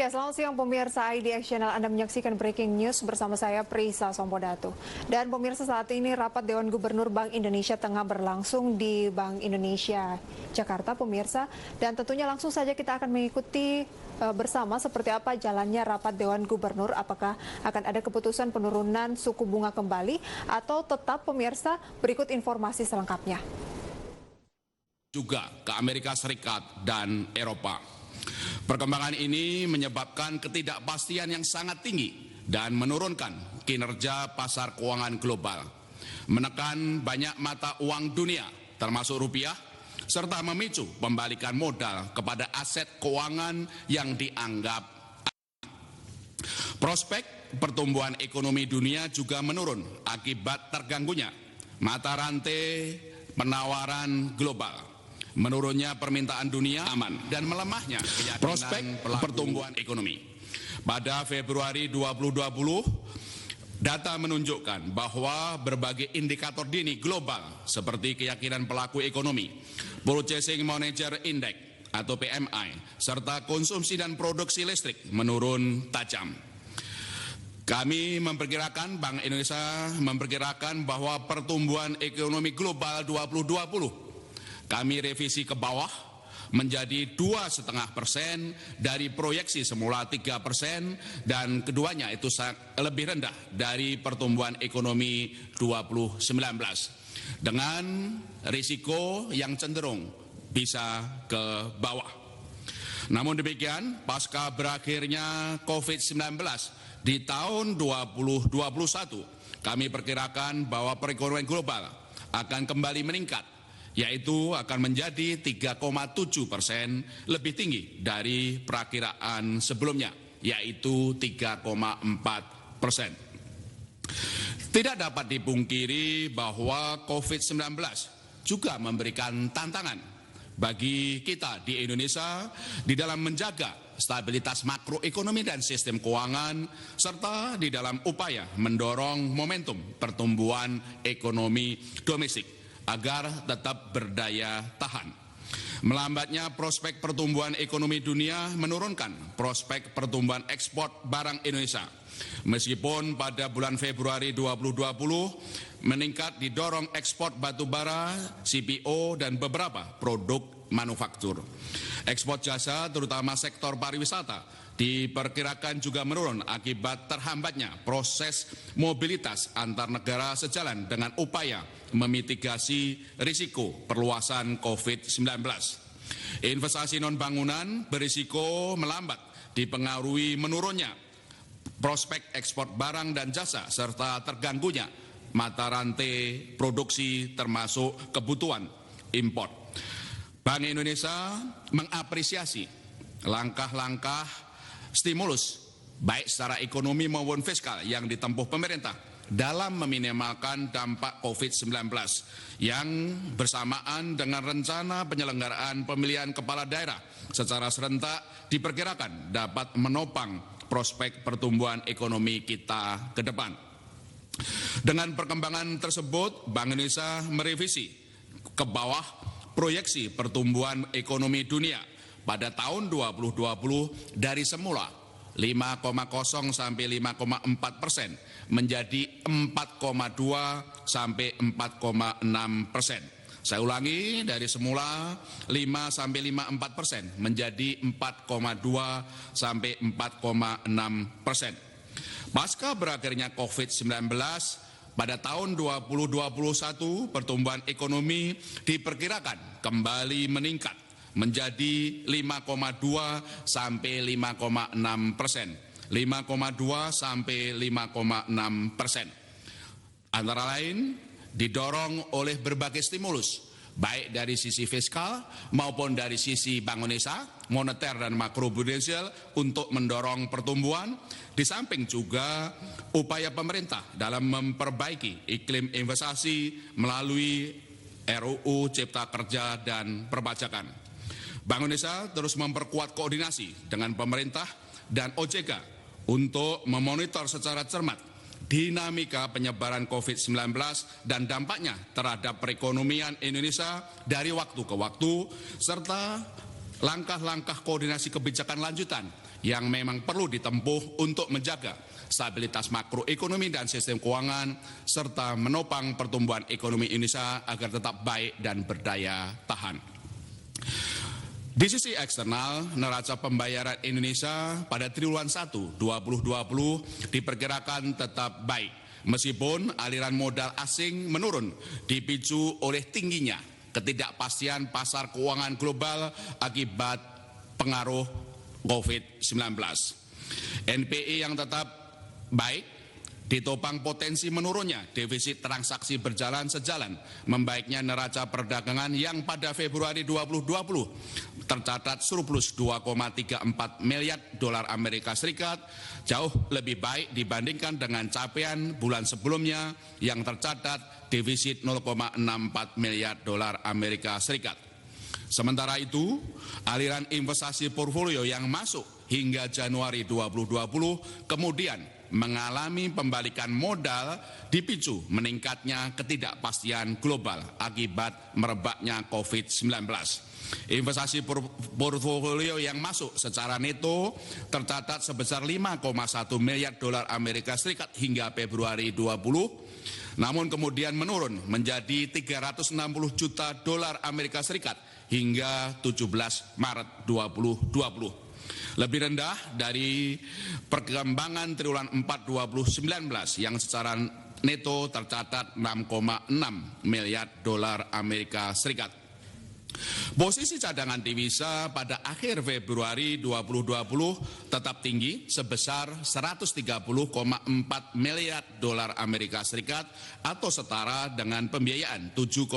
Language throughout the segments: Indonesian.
Ya, selamat siang pemirsa IDX Channel. Anda menyaksikan Breaking News bersama saya Prisa Sompodatu. Dan pemirsa, saat ini rapat Dewan Gubernur Bank Indonesia tengah berlangsung di Bank Indonesia Jakarta, pemirsa. Dan tentunya langsung saja kita akan mengikuti bersama seperti apa jalannya rapat Dewan Gubernur. Apakah akan ada keputusan penurunan suku bunga kembali atau tetap, pemirsa? Berikut informasi selengkapnya. Juga ke Amerika Serikat dan Eropa. Perkembangan ini menyebabkan ketidakpastian yang sangat tinggi dan menurunkan kinerja pasar keuangan global, menekan banyak mata uang dunia termasuk rupiah, serta memicu pembalikan modal kepada aset keuangan yang dianggap aman. Prospek pertumbuhan ekonomi dunia juga menurun akibat terganggunya mata rantai penawaran global, menurunnya permintaan dunia aman, dan melemahnya prospek pertumbuhan ekonomi. Pada Februari 2020, data menunjukkan bahwa berbagai indikator dini global seperti keyakinan pelaku ekonomi, Purchasing Manager Index atau PMI, serta konsumsi dan produksi listrik menurun tajam. Kami memperkirakan, Bank Indonesia memperkirakan bahwa pertumbuhan ekonomi global 2020 kami revisi ke bawah menjadi 2,5% dari proyeksi semula 3%, dan keduanya itu lebih rendah dari pertumbuhan ekonomi 2019 dengan risiko yang cenderung bisa ke bawah. Namun demikian, pasca berakhirnya COVID-19 di tahun 2021, kami perkirakan bahwa perekonomian global akan kembali meningkat, yaitu akan menjadi 3,7%, lebih tinggi dari perakiraan sebelumnya, yaitu 3,4%. Tidak dapat dipungkiri bahwa COVID-19 juga memberikan tantangan bagi kita di Indonesia di dalam menjaga stabilitas makroekonomi dan sistem keuangan, serta di dalam upaya mendorong momentum pertumbuhan ekonomi domestik agar tetap berdaya tahan. Melambatnya prospek pertumbuhan ekonomi dunia menurunkan prospek pertumbuhan ekspor barang Indonesia. Meskipun pada bulan Februari 2020 meningkat didorong ekspor batubara, CPO, dan beberapa produk manufaktur. Ekspor jasa, terutama sektor pariwisata, diperkirakan juga menurun akibat terhambatnya proses mobilitas antar negara sejalan dengan upaya memitigasi risiko perluasan COVID-19. Investasi non-bangunan berisiko melambat dipengaruhi menurunnya prospek ekspor barang dan jasa serta terganggunya mata rantai produksi termasuk kebutuhan impor. Bank Indonesia mengapresiasi langkah-langkah stimulus baik secara ekonomi maupun fiskal yang ditempuh pemerintah dalam meminimalkan dampak COVID-19 yang bersamaan dengan rencana penyelenggaraan pemilihan kepala daerah secara serentak diperkirakan dapat menopang prospek pertumbuhan ekonomi kita ke depan. Dengan perkembangan tersebut, Bank Indonesia merevisi ke bawah proyeksi pertumbuhan ekonomi dunia pada tahun 2020 dari semula 5,0 sampai 5,4% menjadi 4,2 sampai 4,6%. Saya ulangi, dari semula 5 sampai 5,4% menjadi 4,2 sampai 4,6%. Pasca berakhirnya COVID-19 pada tahun 2021, pertumbuhan ekonomi diperkirakan kembali meningkat menjadi 5,2 sampai 5,6%, 5,2 sampai 5,6%. Antara lain didorong oleh berbagai stimulus, baik dari sisi fiskal maupun dari sisi Bank Indonesia, moneter dan makroprudensial untuk mendorong pertumbuhan, di samping juga upaya pemerintah dalam memperbaiki iklim investasi melalui RUU Cipta Kerja dan Perpajakan. Bank Indonesia terus memperkuat koordinasi dengan pemerintah dan OJK untuk memonitor secara cermat dinamika penyebaran COVID-19 dan dampaknya terhadap perekonomian Indonesia dari waktu ke waktu, serta langkah-langkah koordinasi kebijakan lanjutan yang memang perlu ditempuh untuk menjaga stabilitas makroekonomi dan sistem keuangan, serta menopang pertumbuhan ekonomi Indonesia agar tetap baik dan berdaya tahan. Di sisi eksternal, neraca pembayaran Indonesia pada triwulan 1 2020 diperkirakan tetap baik, meskipun aliran modal asing menurun dipicu oleh tingginya ketidakpastian pasar keuangan global akibat pengaruh COVID-19. NPI yang tetap baik ditopang potensi menurunnya defisit transaksi berjalan sejalan membaiknya neraca perdagangan yang pada Februari 2020 tercatat surplus 2,34 miliar dolar Amerika Serikat, jauh lebih baik dibandingkan dengan capaian bulan sebelumnya yang tercatat defisit 0,64 miliar dolar Amerika Serikat. Sementara itu, aliran investasi portfolio yang masuk hingga Januari 2020 kemudian mengalami pembalikan modal dipicu meningkatnya ketidakpastian global akibat merebaknya COVID-19. Investasi portfolio yang masuk secara neto tercatat sebesar 5,1 miliar dolar Amerika Serikat hingga Februari 2020, namun kemudian menurun menjadi 360 juta dolar Amerika Serikat hingga 17 Maret 2020. Lebih rendah dari perkembangan triwulan 4 2019 yang secara neto tercatat 6,6 miliar dolar Amerika Serikat. Posisi cadangan devisa pada akhir Februari 2020 tetap tinggi sebesar 130,4 miliar dolar Amerika Serikat atau setara dengan pembiayaan 7,7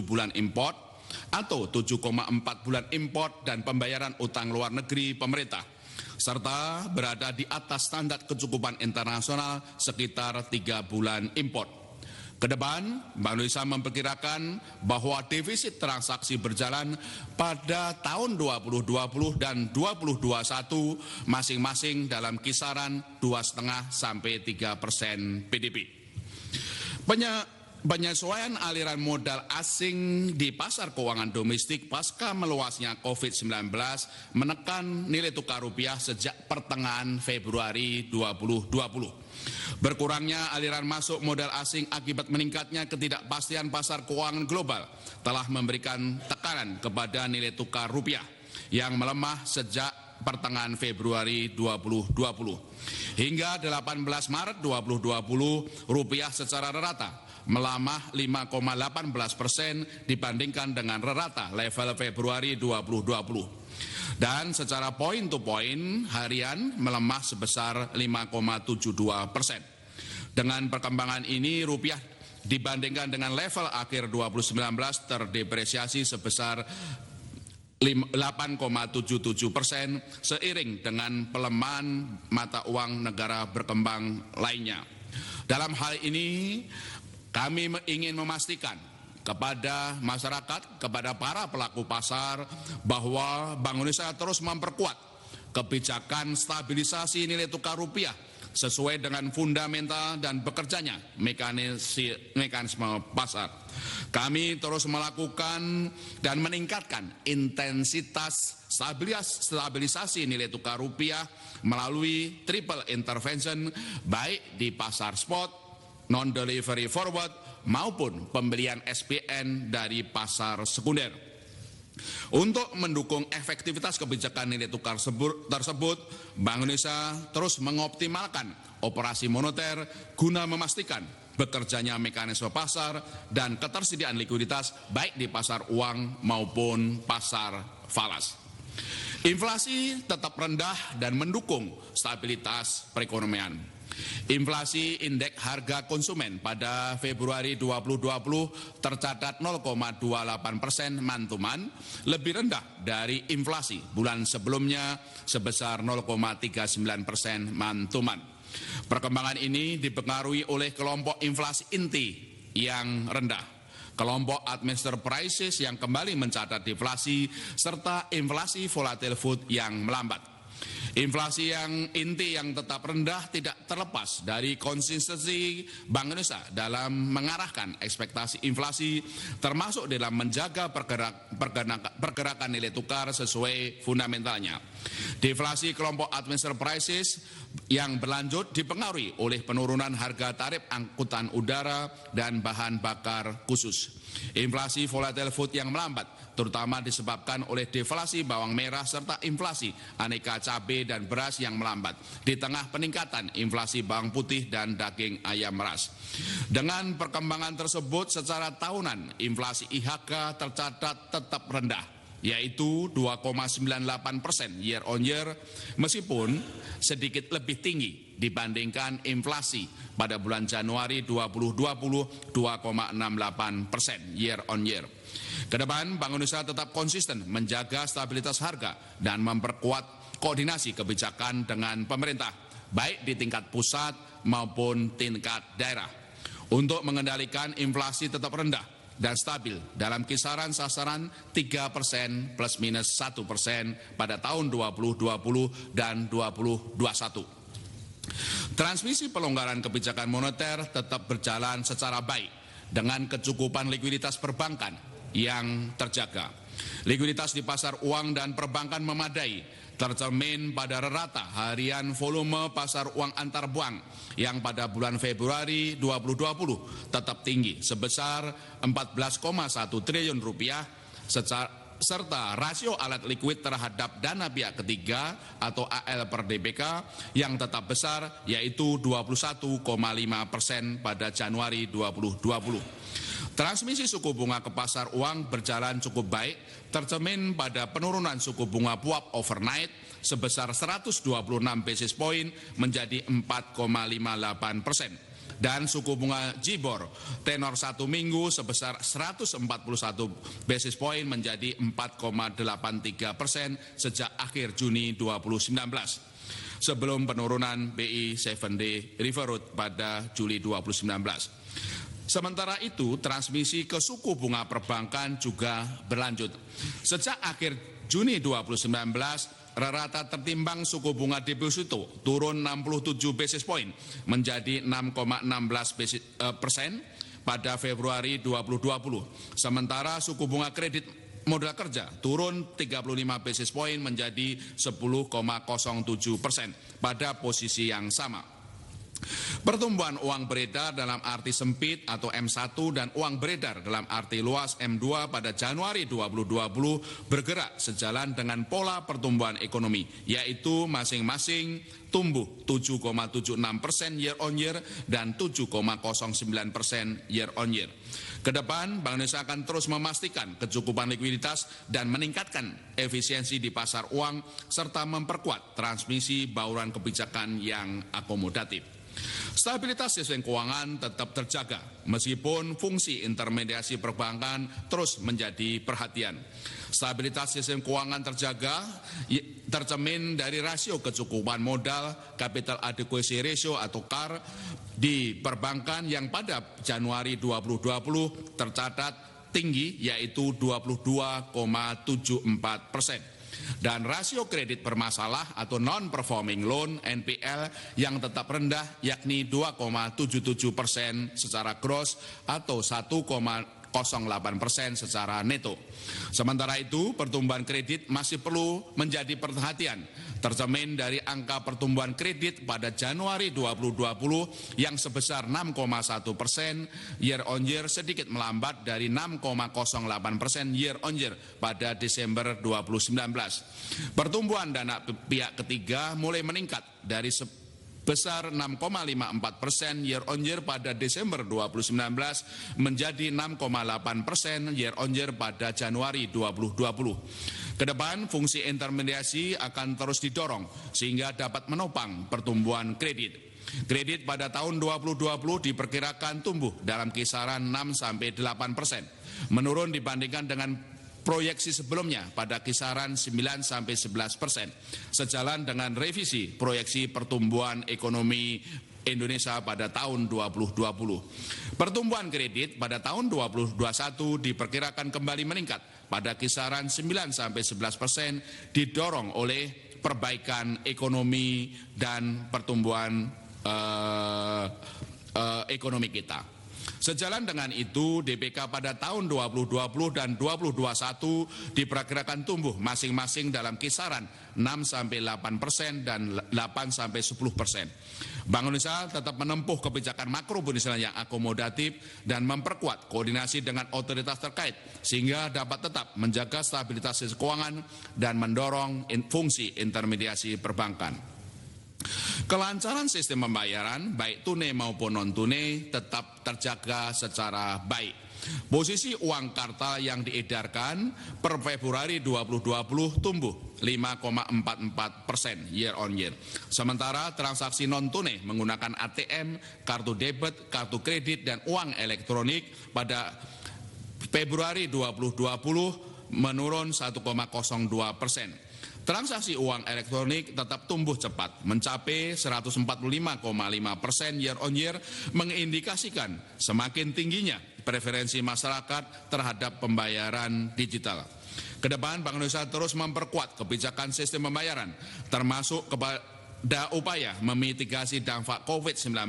bulan impor atau 7,4 bulan impor dan pembayaran utang luar negeri pemerintah, serta berada di atas standar kecukupan internasional sekitar 3 bulan impor. Kedepan, Bank Indonesia memperkirakan bahwa defisit transaksi berjalan pada tahun 2020 dan 2021 masing-masing dalam kisaran 2,5 sampai 3% PDB. Penyesuaian aliran modal asing di pasar keuangan domestik pasca meluasnya COVID-19 menekan nilai tukar rupiah sejak pertengahan Februari 2020. Berkurangnya aliran masuk modal asing akibat meningkatnya ketidakpastian pasar keuangan global telah memberikan tekanan kepada nilai tukar rupiah yang melemah sejak pertengahan Februari 2020. Hingga 18 Maret 2020, rupiah secara rata melamah 5,18% dibandingkan dengan rata level Februari 2020. Dan secara point to point harian melemah sebesar 5,72%. Dengan perkembangan ini rupiah dibandingkan dengan level akhir 2019 terdepresiasi sebesar 8,77% seiring dengan pelemahan mata uang negara berkembang lainnya. Dalam hal ini kami ingin memastikan kepada masyarakat, kepada para pelaku pasar bahwa Bank Indonesia terus memperkuat kebijakan stabilisasi nilai tukar rupiah sesuai dengan fundamental dan bekerjanya mekanisme pasar. Kami terus melakukan dan meningkatkan intensitas stabilisasi nilai tukar rupiah melalui triple intervention baik di pasar spot, non-delivery forward, maupun pembelian SPN dari pasar sekunder. Untuk mendukung efektivitas kebijakan nilai tukar tersebut, Bank Indonesia terus mengoptimalkan operasi moneter guna memastikan bekerjanya mekanisme pasar dan ketersediaan likuiditas baik di pasar uang maupun pasar falas. Inflasi tetap rendah dan mendukung stabilitas perekonomian. Inflasi indeks harga konsumen pada Februari 2020 tercatat 0,28% mantuman, lebih rendah dari inflasi bulan sebelumnya sebesar 0,39% mantuman. Perkembangan ini dipengaruhi oleh kelompok inflasi inti yang rendah, kelompok administered prices yang kembali mencatat deflasi, serta inflasi volatile food yang melambat. Inflasi yang inti yang tetap rendah tidak terlepas dari konsistensi Bank Indonesia dalam mengarahkan ekspektasi inflasi, termasuk dalam menjaga pergerakan nilai tukar sesuai fundamentalnya. Deflasi kelompok administrative prices yang berlanjut dipengaruhi oleh penurunan harga tarif angkutan udara dan bahan bakar khusus. Inflasi volatile food yang melambat terutama disebabkan oleh deflasi bawang merah serta inflasi aneka cabai dan beras yang melambat di tengah peningkatan inflasi bawang putih dan daging ayam ras. Dengan perkembangan tersebut secara tahunan inflasi IHK tercatat tetap rendah, yaitu 2,98% year on year, meskipun sedikit lebih tinggi dibandingkan inflasi pada bulan Januari 2020 2,68% year on year. Kedepan, Bank Indonesia tetap konsisten menjaga stabilitas harga dan memperkuat koordinasi kebijakan dengan pemerintah, baik di tingkat pusat maupun tingkat daerah, untuk mengendalikan inflasi tetap rendah dan stabil dalam kisaran sasaran 3% plus minus 1% pada tahun 2020 dan 2021. Transmisi pelonggaran kebijakan moneter tetap berjalan secara baik dengan kecukupan likuiditas perbankan yang terjaga. Likuiditas di pasar uang dan perbankan memadai, tercermin pada rata harian volume pasar uang antar bank yang pada bulan Februari 2020 tetap tinggi sebesar 14,1 triliun rupiah, serta rasio alat likuid terhadap dana pihak ketiga atau AL per DBK yang tetap besar, yaitu 21,5% pada Januari 2020. Transmisi suku bunga ke pasar uang berjalan cukup baik, tercermin pada penurunan suku bunga PUAP overnight sebesar 126 basis point menjadi 4,58%. Dan suku bunga JIBOR tenor 1 minggu sebesar 141 basis point menjadi 4,83% sejak akhir Juni 2019. Sebelum penurunan BI 7-day reverse rate pada Juli 2019. Sementara itu, transmisi ke suku bunga perbankan juga berlanjut. Sejak akhir Juni 2019, rata tertimbang suku bunga deposito turun 67 basis point menjadi 6,16% pada Februari 2020. Sementara suku bunga kredit modal kerja turun 35 basis point menjadi 10,07% pada posisi yang sama. Pertumbuhan uang beredar dalam arti sempit atau M1 dan uang beredar dalam arti luas M2 pada Januari 2020 bergerak sejalan dengan pola pertumbuhan ekonomi, yaitu masing-masing tumbuh 7,76% year on year dan 7,09% year on year. Kedepan, Bank Indonesia akan terus memastikan kecukupan likuiditas dan meningkatkan efisiensi di pasar uang serta memperkuat transmisi bauran kebijakan yang akomodatif. Stabilitas sistem keuangan tetap terjaga meskipun fungsi intermediasi perbankan terus menjadi perhatian. Stabilitas sistem keuangan terjaga tercermin dari rasio kecukupan modal capital adequacy ratio atau CAR di perbankan yang pada Januari 2020 tercatat tinggi, yaitu 22,74%. Dan rasio kredit bermasalah atau non-performing loan (NPL) yang tetap rendah, yakni 2,77% secara gross atau 1,08% secara neto. Sementara itu, pertumbuhan kredit masih perlu menjadi perhatian, tercermin dari angka pertumbuhan kredit pada Januari 2020 yang sebesar 6,1% year on year, sedikit melambat dari 6,08% year on year pada Desember 2019. Pertumbuhan dana pihak ketiga mulai meningkat dari sebesar 6,54% year on year pada Desember 2019 menjadi 6,8% year on year pada Januari 2020. Kedepan, fungsi intermediasi akan terus didorong sehingga dapat menopang pertumbuhan kredit. Kredit pada tahun 2020 diperkirakan tumbuh dalam kisaran 6-8%, menurun dibandingkan dengan proyeksi sebelumnya pada kisaran 9-11%, sejalan dengan revisi proyeksi pertumbuhan ekonomi Indonesia pada tahun 2020. Pertumbuhan kredit pada tahun 2021 diperkirakan kembali meningkat pada kisaran 9-11%, didorong oleh perbaikan ekonomi dan pertumbuhan ekonomi kita. Sejalan dengan itu, DPK pada tahun 2020 dan 2021 diperkirakan tumbuh masing-masing dalam kisaran 6-8% dan 8-10%. Bank Indonesia tetap menempuh kebijakan makroprudensial yang akomodatif dan memperkuat koordinasi dengan otoritas terkait sehingga dapat tetap menjaga stabilitas sistem keuangan dan mendorong fungsi intermediasi perbankan. Kelancaran sistem pembayaran baik tunai maupun non-tunai tetap terjaga secara baik. Posisi uang kartal yang diedarkan per Februari 2020 tumbuh 5,44% year on year. Sementara transaksi non-tunai menggunakan ATM, kartu debit, kartu kredit, dan uang elektronik pada Februari 2020 menurun 1,02%. Transaksi uang elektronik tetap tumbuh cepat, mencapai 145,5% year on year, mengindikasikan semakin tingginya preferensi masyarakat terhadap pembayaran digital. Kedepan, Bank Indonesia terus memperkuat kebijakan sistem pembayaran, termasuk kepada upaya memitigasi dampak COVID-19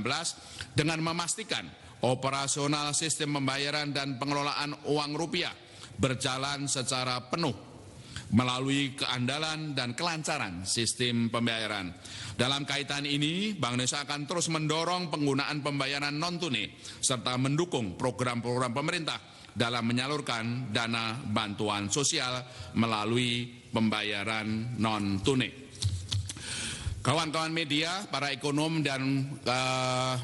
dengan memastikan operasional sistem pembayaran dan pengelolaan uang rupiah berjalan secara penuh melalui keandalan dan kelancaran sistem pembayaran. Dalam kaitan ini, Bank Indonesia akan terus mendorong penggunaan pembayaran non-tunai serta mendukung program-program pemerintah dalam menyalurkan dana bantuan sosial melalui pembayaran non-tunai. Kawan-kawan media, para ekonom dan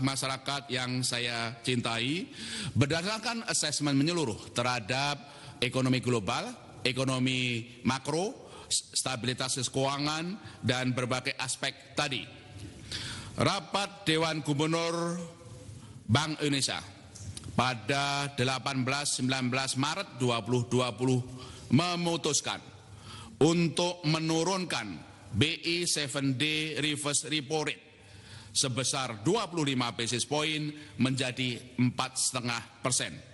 masyarakat yang saya cintai, berdasarkan asesmen menyeluruh terhadap ekonomi global, ekonomi makro, stabilitas keuangan, dan berbagai aspek tadi, rapat Dewan Gubernur Bank Indonesia pada 18-19 Maret 2020 memutuskan untuk menurunkan BI 7D reverse repo rate sebesar 25 basis point menjadi 4,5%.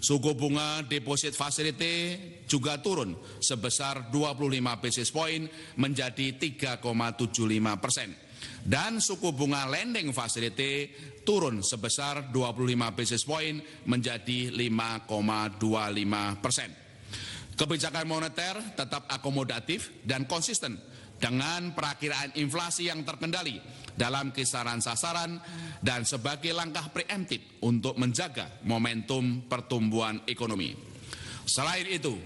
Suku bunga deposit facility juga turun sebesar 25 basis point menjadi 3,75%. Dan suku bunga lending facility turun sebesar 25 basis point menjadi 5,25%. Kebijakan moneter tetap akomodatif dan konsisten dengan perakiraan inflasi yang terkendali dalam kisaran sasaran dan sebagai langkah preemptif untuk menjaga momentum pertumbuhan ekonomi. Selain itu,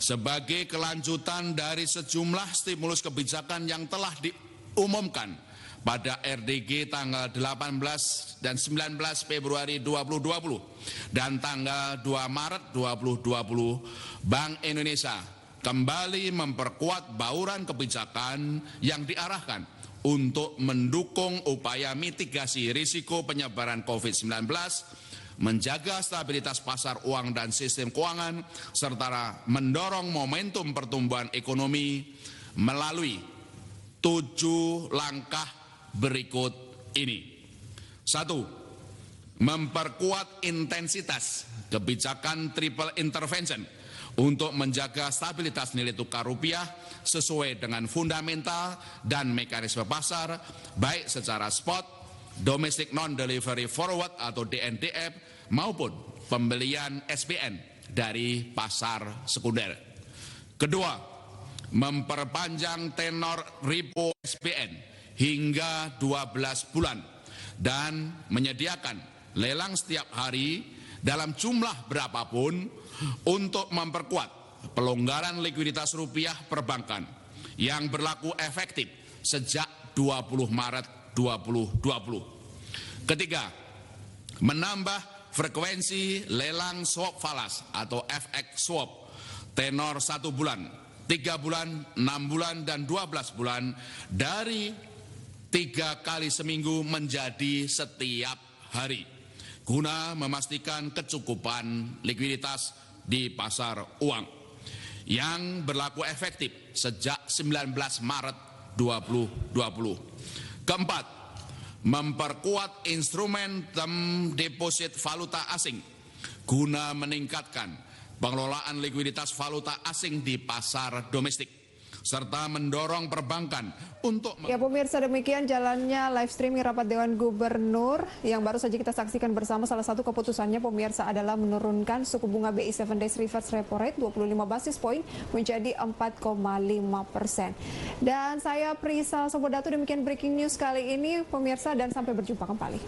sebagai kelanjutan dari sejumlah stimulus kebijakan yang telah diumumkan pada RDG tanggal 18 dan 19 Februari 2020 dan tanggal 2 Maret 2020, Bank Indonesia kembali memperkuat bauran kebijakan yang diarahkan untuk mendukung upaya mitigasi risiko penyebaran COVID-19, menjaga stabilitas pasar uang dan sistem keuangan, serta mendorong momentum pertumbuhan ekonomi melalui 7 langkah berikut ini. 1. Memperkuat intensitas kebijakan triple intervention untuk menjaga stabilitas nilai tukar rupiah sesuai dengan fundamental dan mekanisme pasar, baik secara spot, domestic non-delivery forward atau DNDF, maupun pembelian SPN dari pasar sekunder. Kedua, memperpanjang tenor repo SPN hingga 12 bulan dan menyediakan lelang setiap hari dalam jumlah berapapun untuk memperkuat pelonggaran likuiditas rupiah perbankan yang berlaku efektif sejak 20 Maret 2020. Ketiga, menambah frekuensi lelang swap falas atau FX swap tenor 1 bulan, 3 bulan, 6 bulan, dan 12 bulan dari 3 kali seminggu menjadi setiap hari, guna memastikan kecukupan likuiditas di pasar uang yang berlaku efektif sejak 19 Maret 2020. Keempat, memperkuat instrumen term deposit valuta asing guna meningkatkan pengelolaan likuiditas valuta asing di pasar domestik. serta mendorong perbankan untuk Ya pemirsa, demikian jalannya live streaming rapat Dewan Gubernur yang baru saja kita saksikan bersama. Salah satu keputusannya pemirsa adalah menurunkan suku bunga BI 7 Days Reverse Repo Rate 25 basis point menjadi 4,5%. Dan saya Prisa Sombodatu, demikian breaking news kali ini pemirsa, dan sampai berjumpa kembali.